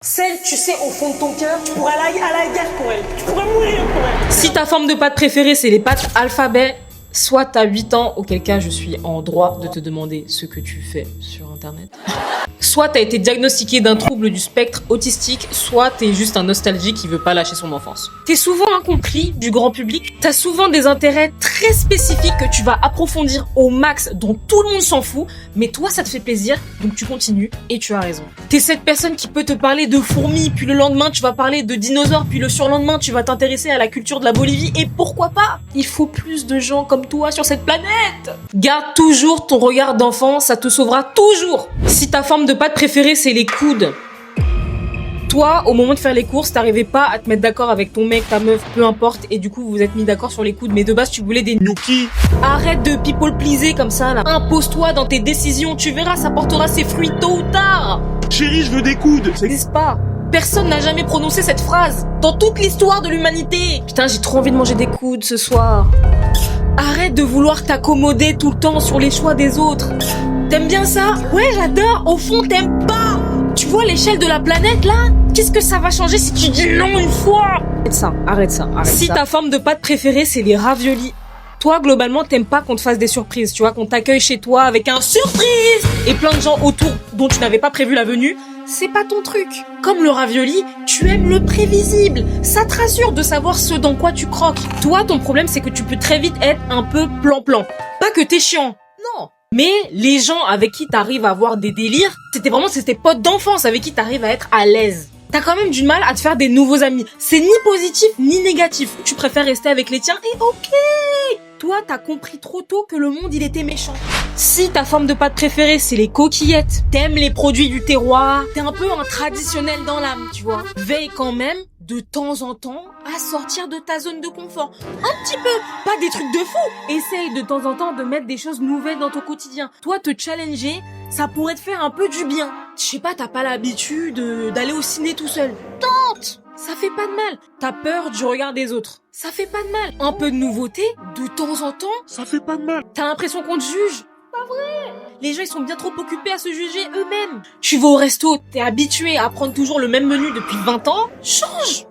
Celle, tu sais, au fond de ton cœur, tu pourrais aller à la guerre pour elle. Tu pourrais mourir pour elle. Si ta forme de pâte préférée, c'est les pâtes alphabet, soit t'as 8 ans, auquel cas je suis en droit de te demander ce que tu fais sur Internet. Soit t'as été diagnostiqué d'un trouble du spectre autistique, soit t'es juste un nostalgique qui veut pas lâcher son enfance. T'es souvent incompris du grand public, t'as souvent des intérêts très spécifiques que tu vas approfondir au max, dont tout le monde s'en fout, mais toi ça te fait plaisir, donc tu continues et tu as raison. T'es cette personne qui peut te parler de fourmis, puis le lendemain tu vas parler de dinosaures, puis le surlendemain tu vas t'intéresser à la culture de la Bolivie, et pourquoi pas? Il faut plus de gens comme toi sur cette planète. Garde toujours ton regard d'enfant, ça te sauvera toujours. Si ta forme de pâte préférée c'est les coudes, toi, au moment de faire les courses, t'arrivais pas à te mettre d'accord avec ton mec, ta meuf, peu importe, et du coup vous vous êtes mis d'accord sur les coudes, mais de base tu voulais des Gnocchi. Arrête de people pleaser comme ça là. Impose-toi dans tes décisions, tu verras, ça portera ses fruits tôt ou tard. Chérie, je veux des coudes. N'est-ce pas? Personne n'a jamais prononcé cette phrase dans toute l'histoire de l'humanité. Putain, j'ai trop envie de manger des coudes ce soir. Arrête de vouloir t'accommoder tout le temps sur les choix des autres. T'aimes bien ça? Ouais, j'adore. Au fond, t'aimes pas. Tu vois l'échelle de la planète là? Qu'est-ce que ça va changer si tu dis non une fois? Arrête ça. Si ta forme de pâte préférée c'est les raviolis, toi globalement t'aimes pas qu'on te fasse des surprises, tu vois, qu'on t'accueille chez toi avec un surprise et plein de gens autour dont tu n'avais pas prévu la venue, c'est pas ton truc. Comme le ravioli, tu aimes le prévisible, ça te rassure de savoir ce dans quoi tu croques. Toi ton problème c'est que tu peux très vite être un peu plan-plan. Pas que t'es chiant, non. Mais les gens avec qui t'arrives à avoir des délires, c'est tes potes d'enfance avec qui t'arrives à être à l'aise. T'as quand même du mal à te faire des nouveaux amis. C'est ni positif ni négatif. Tu préfères rester avec les tiens et ok. Toi, t'as compris trop tôt que le monde il était méchant. Si ta forme de pâte préférée c'est les coquillettes, t'aimes les produits du terroir, t'es un peu un traditionnel dans l'âme, tu vois. Veille quand même de temps en temps à sortir de ta zone de confort. Un petit peu, pas des trucs de fou. Essaye de temps en temps de mettre des choses nouvelles dans ton quotidien. Toi, te challenger, ça pourrait te faire un peu du bien. Je sais pas, t'as pas l'habitude d'aller au ciné tout seul. Tente! Ça fait pas de mal. T'as peur du regard des autres. Ça fait pas de mal. Un peu de nouveauté, de temps en temps. Ça fait pas de mal. T'as l'impression qu'on te juge. Pas vrai. Les gens, ils sont bien trop occupés à se juger eux-mêmes. Tu vas au resto, t'es habitué à prendre toujours le même menu depuis 20 ans. Change!